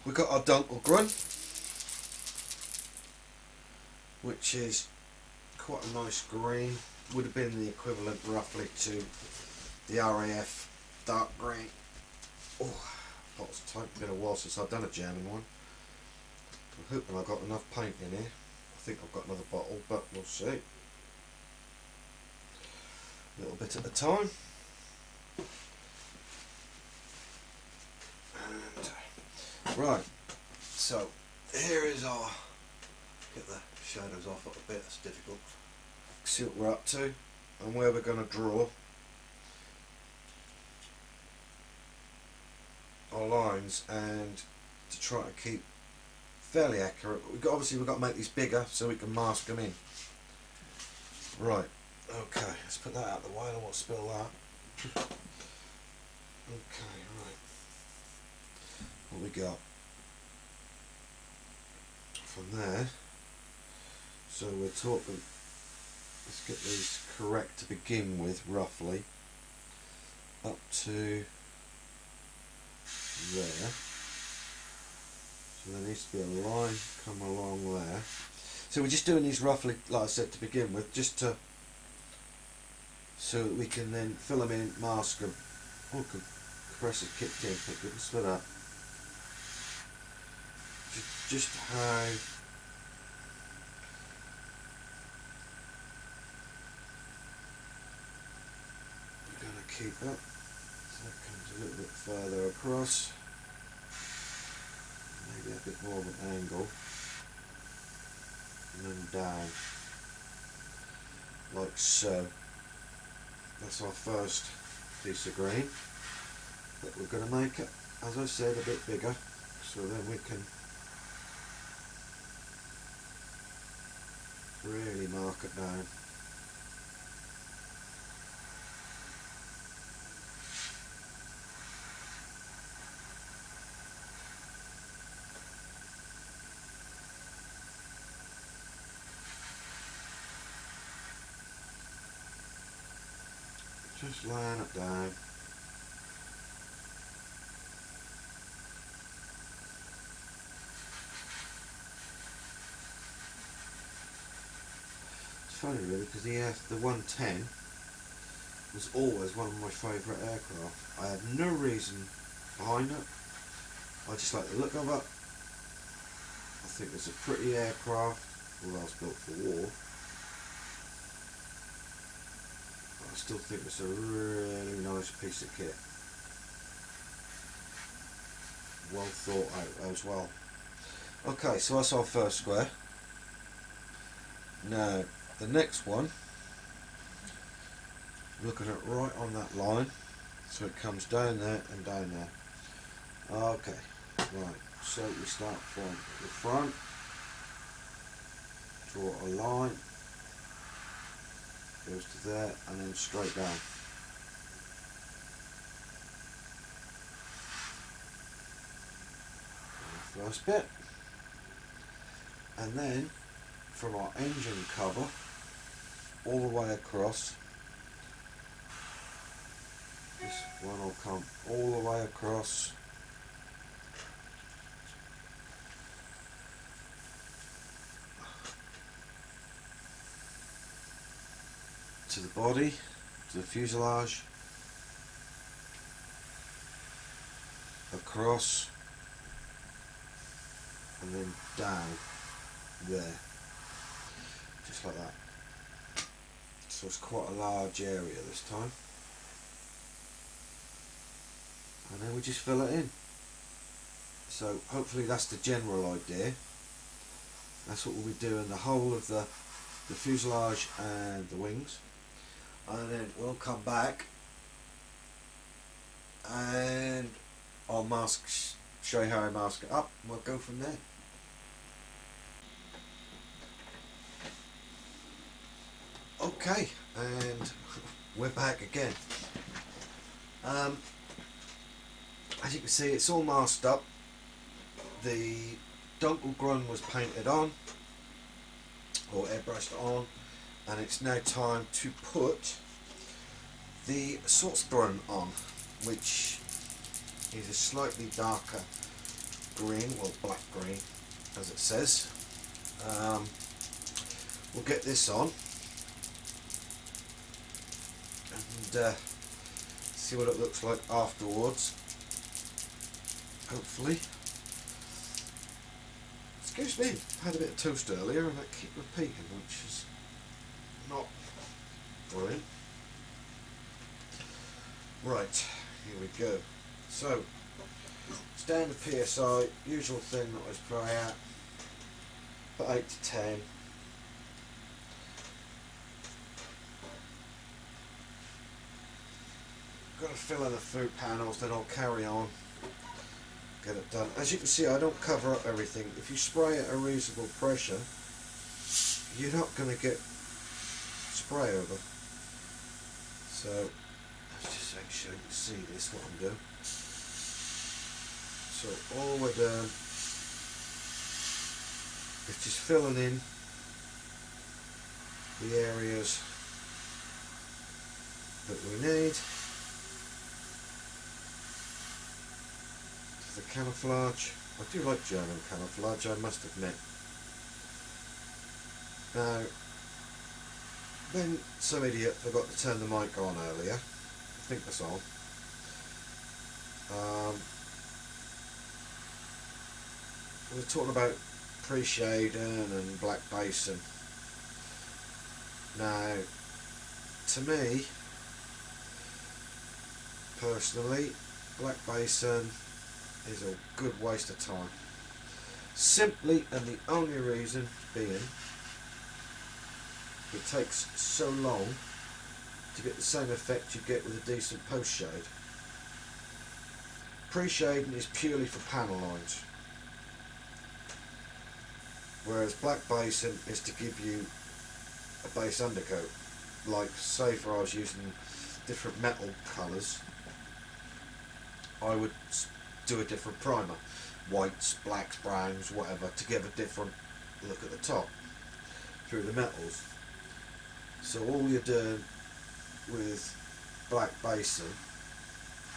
we've got our dunkel grunt, which is quite a nice green. Would have been the equivalent roughly to the RAF dark green. Oh, it's been a while since I've done a German one. I'm hoping I've got enough paint in here. I think I've got another bottle, but we'll see. A little bit at a time. And, right, so here is our, get the shadows off a bit, that's difficult. See what we're up to and where we're going to draw our lines, and to try to keep fairly accurate. But obviously we've got to make these bigger so we can mask them in. Right, okay, let's put that out of the way, I don't want to spill that. Okay, right. What we got from there, so we're talking, let's get these correct to begin with, roughly up to there. So there needs to be a line come along there. So we're just doing these roughly, like I said, to begin with, just to, so that we can then fill them in, mask them. Oh, compressor's kicked in, thank goodness for that. Just how we're going to keep it. So that comes a little bit further across. Maybe a bit more of an angle. And then down. Like so. That's our first piece of green. But we're going to make it, as I said, a bit bigger. So then we can really mark it down. Just line it down. It's funny really, because the 110 was always one of my favourite aircraft. I have no reason behind it. I just like the look of it. I think it's a pretty aircraft, although it's built for war. I still think it's a really nice piece of kit. Well thought out as well. Okay, so that's our first square. Now, the next one, looking at right on that line, so it comes down there and down there. Okay, right, so we start from the front, draw a line, goes to there, and then straight down. First bit, and then from our engine cover all the way across, this one will come all the way across to the body, to the fuselage, across, and then down there, just like that. So it's quite a large area this time, and then we just fill it in. So hopefully that's the general idea. That's what we'll be doing, the whole of the fuselage and the wings, and then we'll come back and I'll show you how I mask it up, and we'll go from there. Okay, and we're back again. As you can see, it's all masked up. The dunkel grunt was painted on, or airbrushed on, and it's now time to put the Salzburn on, which is a slightly darker green, well black green as it says. We'll get this on and see what it looks like afterwards, hopefully. Excuse me, I had a bit of toast earlier and I keep repeating, which is not brilliant. Right, here we go. So, standard PSI, usual thing that I spray at, about 8 to 10. Got to fill in the food panels, then I'll carry on, get it done. As you can see, I don't cover up everything. If you spray at a reasonable pressure, you're not going to get spray over. So, let's just make sure you can see this, what I'm doing. So all we're doing is just filling in the areas that we need. The camouflage. I do like German camouflage, I must admit. Now, then some idiot forgot to turn the mic on earlier. I think that's on. We were talking about pre-shading and black basing. Now, to me, personally, black basing is a good waste of time. Simply and the only reason being, it takes so long to get the same effect you get with a decent post shade. Pre-shading is purely for panel lines, whereas black basing is to give you a base undercoat. Like say if I was using different metal colours, I would do a different primer, whites, blacks, browns, whatever, to give a different look at the top through the metals. So all you're doing with black basing,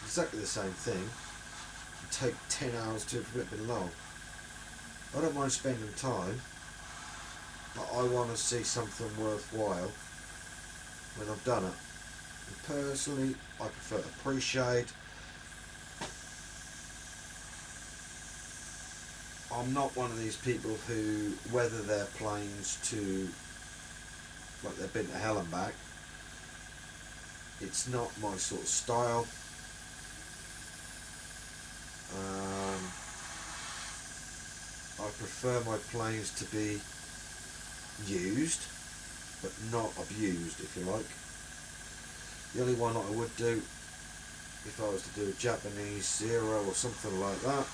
exactly the same thing, you take 10 hours to a bit long. I don't mind spending time, but I want to see something worthwhile when I've done it. And personally, I prefer to pre-shade. I'm not one of these people who weather their planes to like they've been to hell and back. It's not my sort of style. I prefer my planes to be used, but not abused, if you like. The only one that I would do, if I was to do a Japanese Zero or something like that,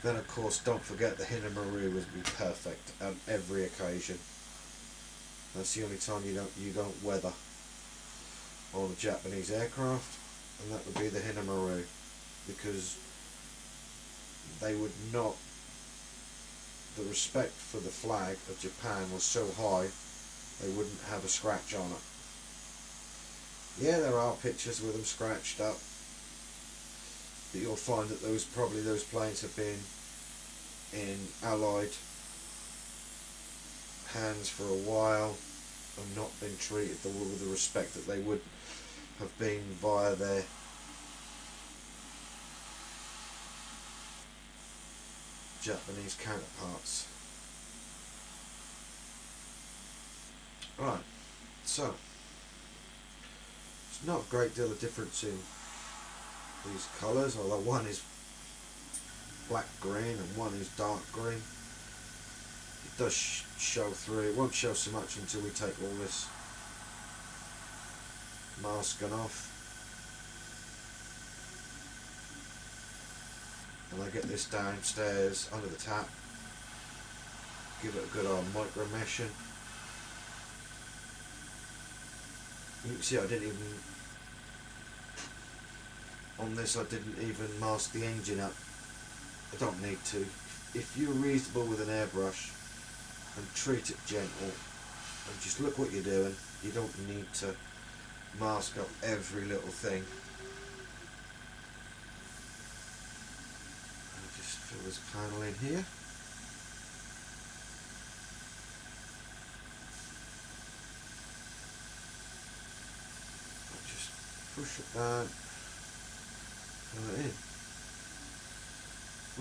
then of course don't forget the Hinamaru would be perfect on every occasion. That's the only time you don't weather on a Japanese aircraft, and that would be the Hinamaru, because they would not, the respect for the flag of Japan was so high they wouldn't have a scratch on it. Yeah, there are pictures with them scratched up, but you'll find that those planes have been in Allied hands for a while and not been treated with the respect that they would have been via their Japanese counterparts. Right, so there's not a great deal of difference in these colours, although one is black green and one is dark green. It does show through. It won't show so much until we take all this masking off and I get this downstairs under the tap, give it a good old micro meshing. You can see I didn't even, on this I didn't even mask the engine up. I don't need to. If you're reasonable with an airbrush and treat it gentle and just look what you're doing, you don't need to mask up every little thing. And just fill the this panel in here. I'll just push it down, pull it in.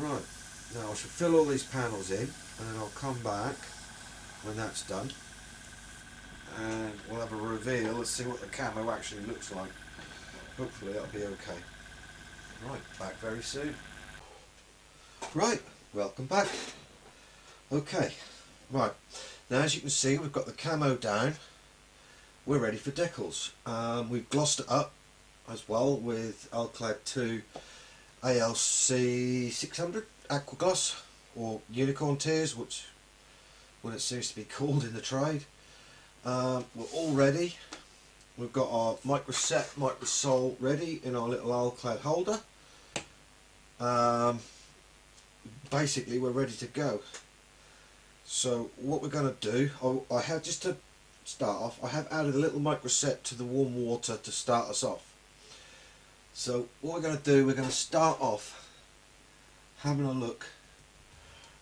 Right, now I should fill all these panels in, and then I'll come back when that's done, and we'll have a reveal and see what the camo actually looks like. Hopefully that'll be okay. Right, back very soon. Right, welcome back. Okay, right, now as you can see we've got the camo down, we're ready for decals. We've glossed it up as well with Alclad 2 ALC 600 Aqua Gloss, or Unicorn Tears, which what it seems to be called in the trade. We're all ready. We've got our microset, microsole ready in our little Alclad holder. Basically we're ready to go. So what we're going to do, I have, just to start off, I have added a little microset to the warm water to start us off. So what we're going to do, we're going to start off having a look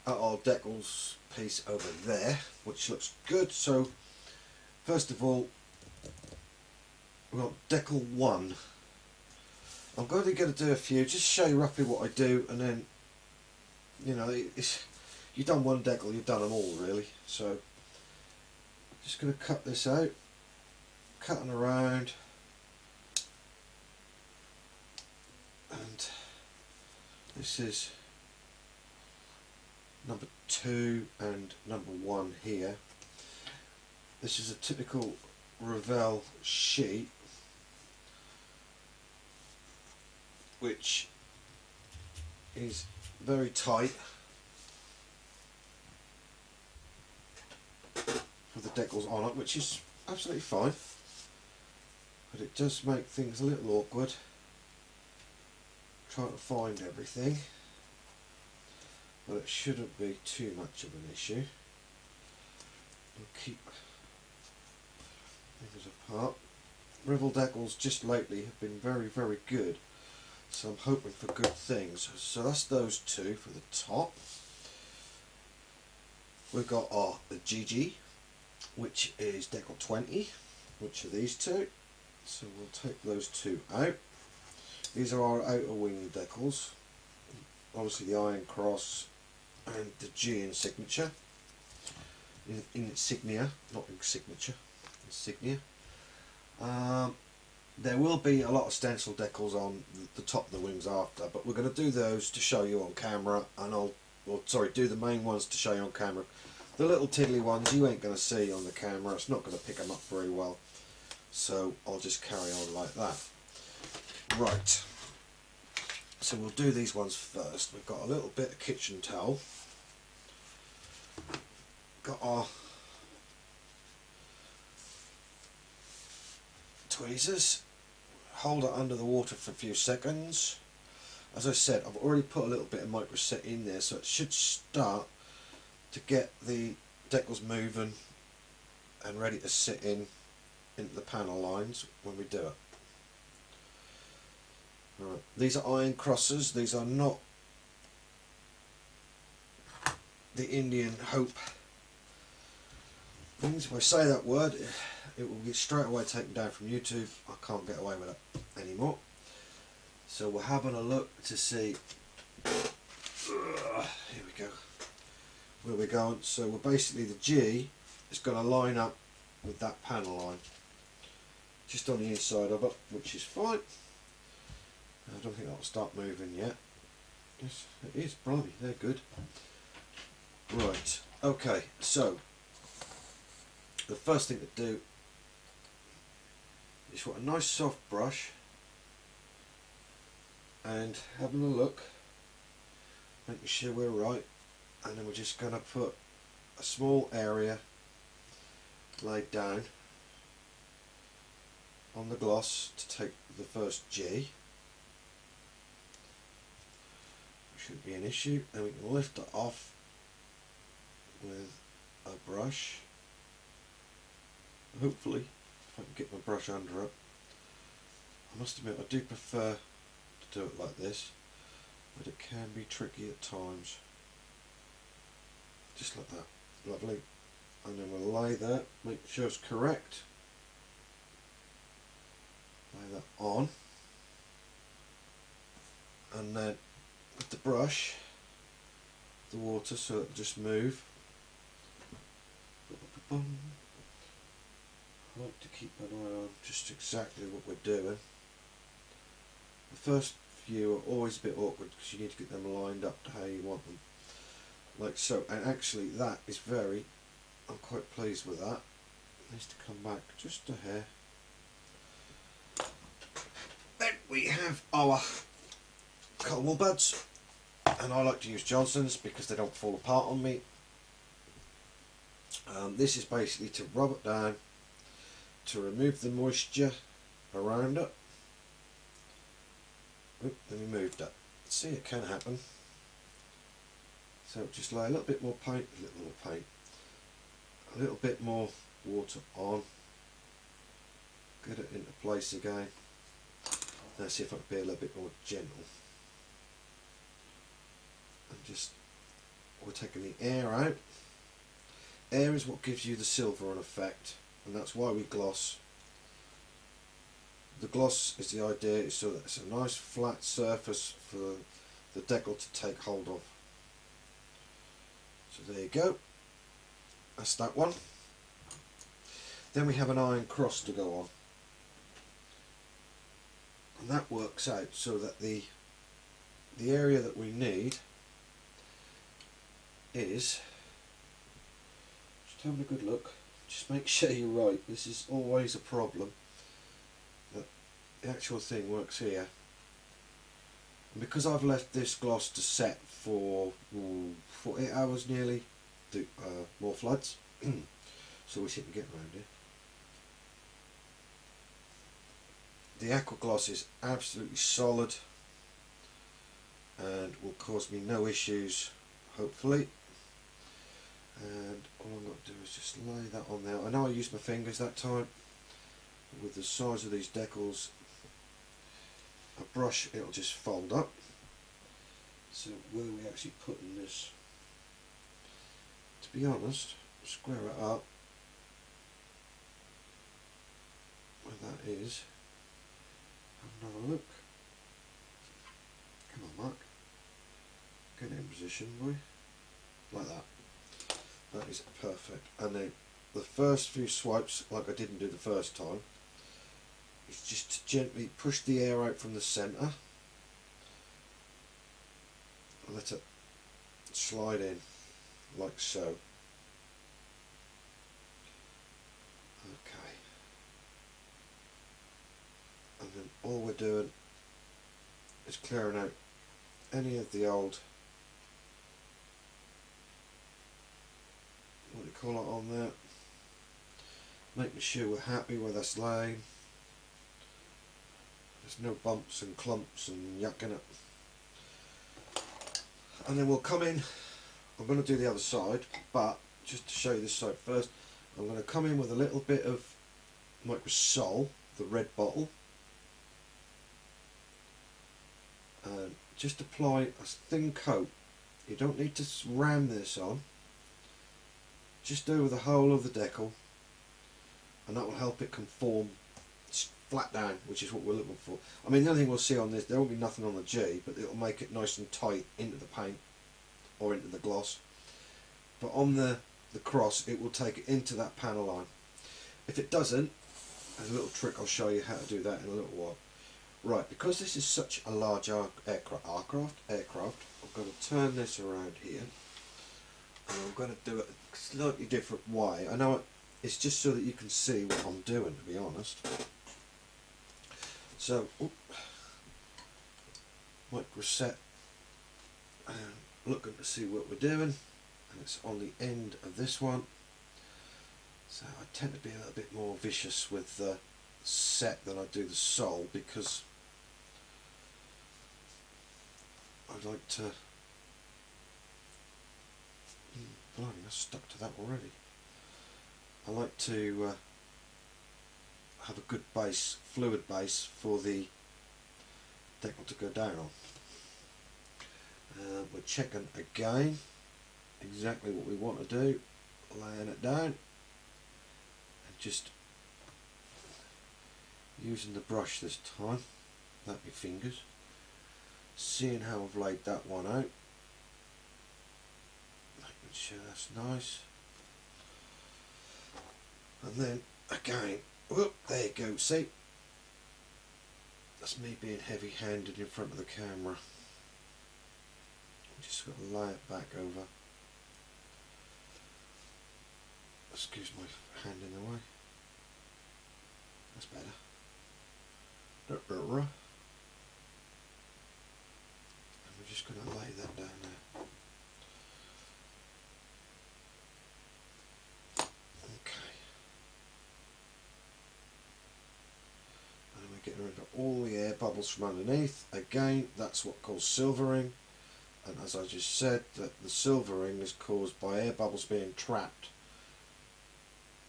at our decals piece over there, which looks good. So first of all, we've got decal 1. I'm going to do a few, just show you roughly what I do, and then, you know, you've done one decal, you've done them all really. So just going to cut this out, cutting around, and this is number 2 and number 1 here. This is a typical Revell sheet, which is very tight with the decals on it, which is absolutely fine, but it does make things a little awkward trying to find everything, but it shouldn't be too much of an issue. We'll keep things apart. Revell decals just lately have been very, very good, so I'm hoping for good things. So that's those two for the top. We've got the GG, which is decal 20, which are these two. So we'll take those two out. These are our outer wing decals. Obviously the Iron Cross and the G in signature. In insignia, not in signature, insignia. There will be a lot of stencil decals on the top of the wings after, but we're going to do those to show you on camera, and do the main ones to show you on camera. The little tiddly ones you ain't going to see on the camera, it's not going to pick them up very well, so I'll just carry on like that. Right, so we'll do these ones first. We've got a little bit of kitchen towel, got our tweezers, hold it under the water for a few seconds. As I said, I've already put a little bit of microset in there, so it should start to get the decals moving and ready to sit into the panel lines when we do it. Right. These are iron crosses. These are not the Indian Hope things. If I say that word, it will get straight away taken down from YouTube. I can't get away with it anymore. So we're having a look to see. Here we go. Where we're going. So we're basically, the G is going to line up with that panel line, just on the inside of it, which is fine. I don't think that'll start moving yet. Yes, it is. Blimey, they're good. Right. Okay. So the first thing to do is want a nice soft brush and having a look, making sure we're right, and then we're just going to put a small area laid down on the gloss to take the first G. Shouldn't be an issue, and we can lift it off with a brush. Hopefully, if I can get my brush under it. I must admit, I do prefer to do it like this. but it can be tricky at times. Just like that, lovely. And then we'll lay that, make sure it's correct. Lay that on, and then with the brush, the water, so it'll just move. I like to keep an eye on just exactly what we're doing. The first few are always a bit awkward because you need to get them lined up to how you want them, like so. And actually that is I'm quite pleased with that. It needs to come back just a hair. Then we have our colour buds, and I like to use Johnson's because they don't fall apart on me. This is basically to rub it down to remove the moisture around it. Oop, let me move that. See, it can happen. So just lay a little bit more paint, a little bit more water on, get it into place again. Now see if I can be a little bit more gentle. And just, we're taking the air out. Air is what gives you the silver on effect, and that's why we gloss. The gloss is the idea, is so that it's a nice flat surface for the decal to take hold of. So there you go, that's that one. Then we have an iron cross to go on, and that works out so that the area that we need is, just having a good look, just make sure you're right. This is always a problem, that the actual thing works here. And because I've left this gloss to set for 48 hours nearly, more floods, so we seem to get around here. The aqua gloss is absolutely solid and will cause me no issues, hopefully. And all I'm going to do is just lay that on there. I know I used my fingers that time. With the size of these decals, a brush, it'll just fold up. So where are we actually putting this? To be honest, square it up where that is. Have another look. Come on, Mark. Get it in position, boy. Like that. That is perfect. And then the first few swipes, like I didn't do the first time, is just to gently push the air out from the centre and let it slide in like so. Okay. And then all we're doing is clearing out any of the old, what do you call it, on there, making sure we're happy where that's laying. There's no bumps and clumps and yuck in it. And then we'll come in, I'm going to do the other side, but just to show you this side first, I'm going to come in with a little bit of Microsol, the red bottle, and just apply a thin coat. You don't need to ram this on, just over the whole of the decal, and that will help it conform flat down, which is what we're looking for. I mean, the only thing we'll see on this, there won't be nothing on the G, but it'll make it nice and tight into the paint or into the gloss. But on the cross, it will take it into that panel line. If it doesn't, there's a little trick, I'll show you how to do that in a little while. Right, because this is such a large aircraft, I'm going to turn this around here, and I'm going to do it a slightly different way. I know it's just so that you can see what I'm doing, to be honest. So, micro set, and looking to see what we're doing, and it's on the end of this one. So I tend to be a little bit more vicious with the set than I do the sole, because I like to, blimey, I stuck to that already. I like to have a good base, fluid base, for the decal to go down on. We're checking again exactly what we want to do, laying it down and just using the brush this time, not my fingers, seeing how I've laid that one out, making sure that's nice, and then again, whoop, there you go, see, that's me being heavy handed in front of the camera. Just got to lay it back over. Excuse my hand in the way. That's better. And we're just going to lay that down there. Okay. And we're getting rid of all the air bubbles from underneath. Again, that's what causes silvering. And as I just said, that the silvering is caused by air bubbles being trapped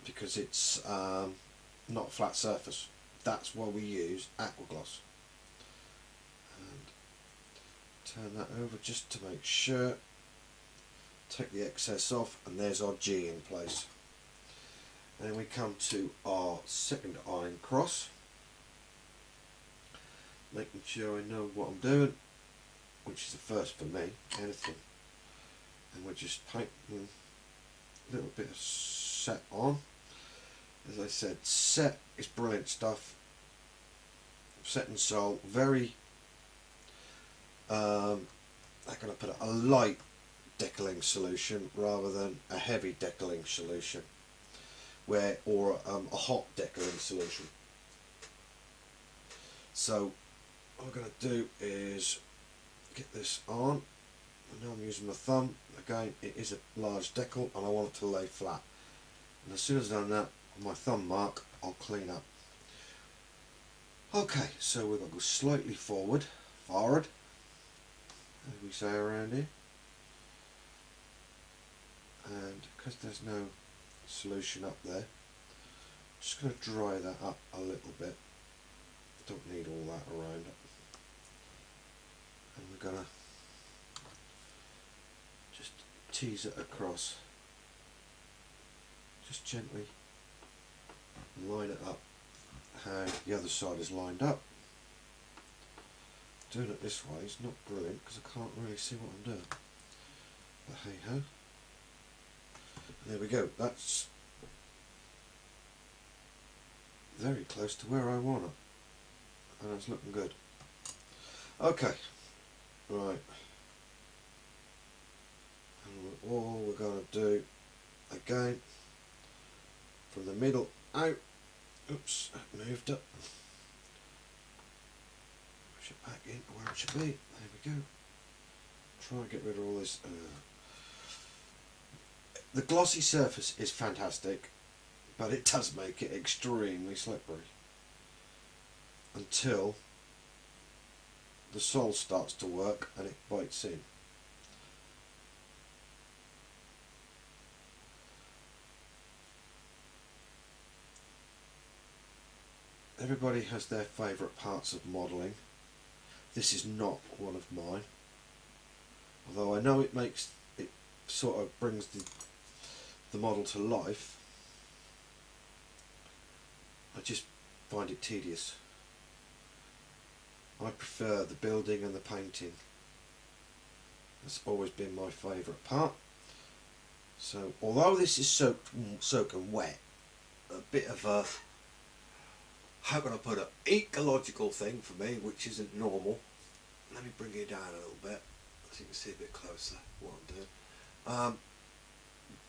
because it's not a flat surface. That's why we use aqua gloss. And turn that over just to make sure. Take the excess off, and there's our G in place. And then we come to our second iron cross, making sure I know what I'm doing, which is the first for me, anything. And we're just painting a little bit of set on. As I said, set is brilliant stuff. Set and Sol, very, how can I put it, a light decaling solution rather than a heavy decaling solution, or a hot decaling solution. So what I'm going to do is get this on. Now I'm using my thumb. Again, it is a large decal and I want it to lay flat. And as soon as I've done that, with my thumb mark, I'll clean up. Okay, so we've got to go slightly forward, as we say around here. And because there's no solution up there, I'm just going to dry that up a little bit. Don't need all that around it. And we're going to just tease it across, just gently line it up how the other side is lined up. Doing it this way is not brilliant because I can't really see what I'm doing, but hey ho. There we go, that's very close to where I want it, and it's looking good. Okay, right, and all we're going to do again from the middle out, oops, that moved up, push it back into where it should be, there we go. Try and get rid of all this. The glossy surface is fantastic, but it does make it extremely slippery until the Sol starts to work and it bites in. Everybody has their favourite parts of modelling. This is not one of mine, although I know it sort of brings the model to life. I just find it tedious. I prefer the building and the painting. That's always been my favourite part. So although this is soaking wet, a bit of a, how can I put it, ecological thing for me, which isn't normal. Let me bring it down a little bit so you can see a bit closer what I'm doing.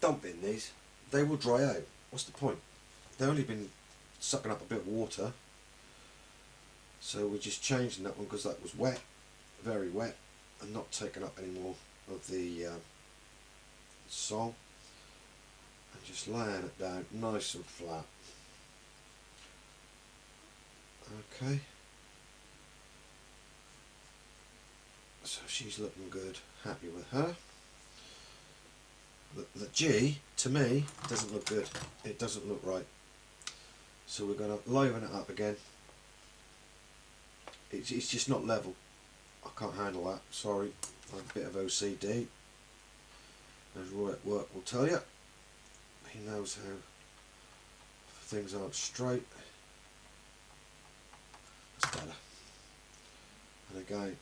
Dumping these, they will dry out. What's the point? They've only been sucking up a bit of water, so we're just changing that one because that was wet, very wet, and not taking up any more of the Sol, and just laying it down nice and flat. Okay, so she's looking good, happy with her. The G, to me, doesn't look good. It doesn't look right. So we're going to liven it up again. It's just not level. I can't handle that, sorry. I'm a bit of OCD, as Roy at work will tell you. He knows how things aren't straight. That's better. And again,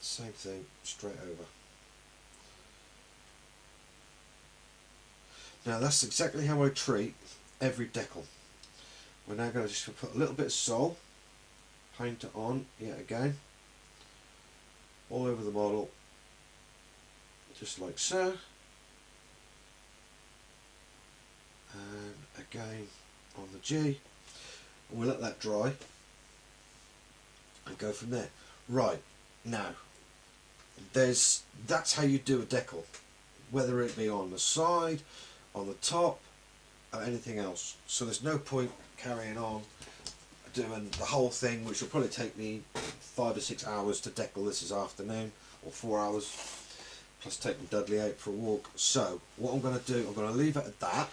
same thing, straight over. Now that's exactly how I treat every decal. We're now going to just put a little bit of Sol, paint it on yet again, all over the model, just like so. And again on the G, and we'll let that dry and go from there. Right, now that's how you do a decal, whether it be on the side, on the top, or anything else. So there's no point carrying on doing the whole thing, which will probably take me 5 or 6 hours to decal this afternoon, or 4 hours, plus taking Dudley out for a walk. So what I'm going to do, I'm going to leave it at that.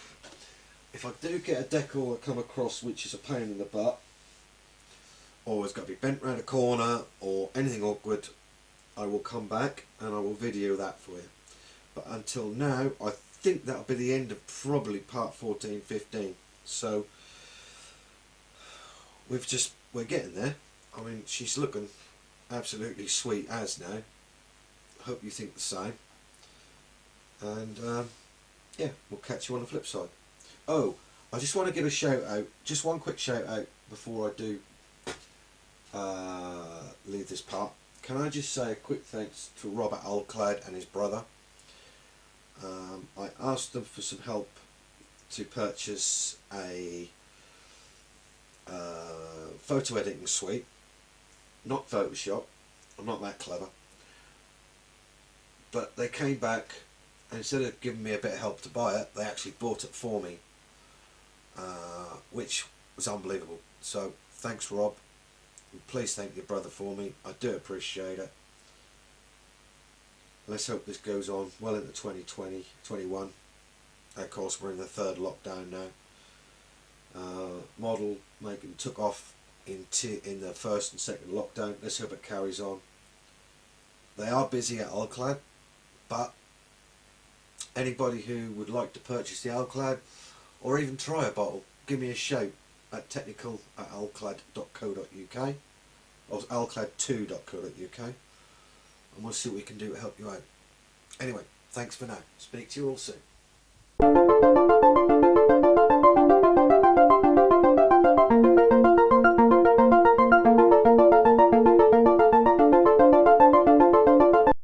If I do get a decal that come across which is a pain in the butt, or it's got to be bent round a corner, or anything awkward, I will come back and I will video that for you. But until now, I think that'll be the end of probably part 14, 15. So we're getting there. I mean, she's looking absolutely sweet as now. Hope you think the same. And yeah, we'll catch you on the flip side. Oh, I just want to give a shout out, just one quick shout out before I do leave this part. Can I just say a quick thanks to Robert Alclad and his brother. I asked them for some help to purchase a photo editing suite, not Photoshop. I'm not that clever, but they came back and instead of giving me a bit of help to buy it, they actually bought it for me, which was unbelievable. So thanks, Rob, and please thank your brother for me. I do appreciate it. Let's hope this goes on well into 2020, 21. Of course, we're in the third lockdown now. Model making took off in the first and second lockdown. Let's hope it carries on. They are busy at Alclad, but anybody who would like to purchase the Alclad or even try a bottle, give me a shout at technical@alclad.co.uk or alclad2.co.uk, and we'll see what we can do to help you out. Anyway, thanks for now. Speak to you all soon.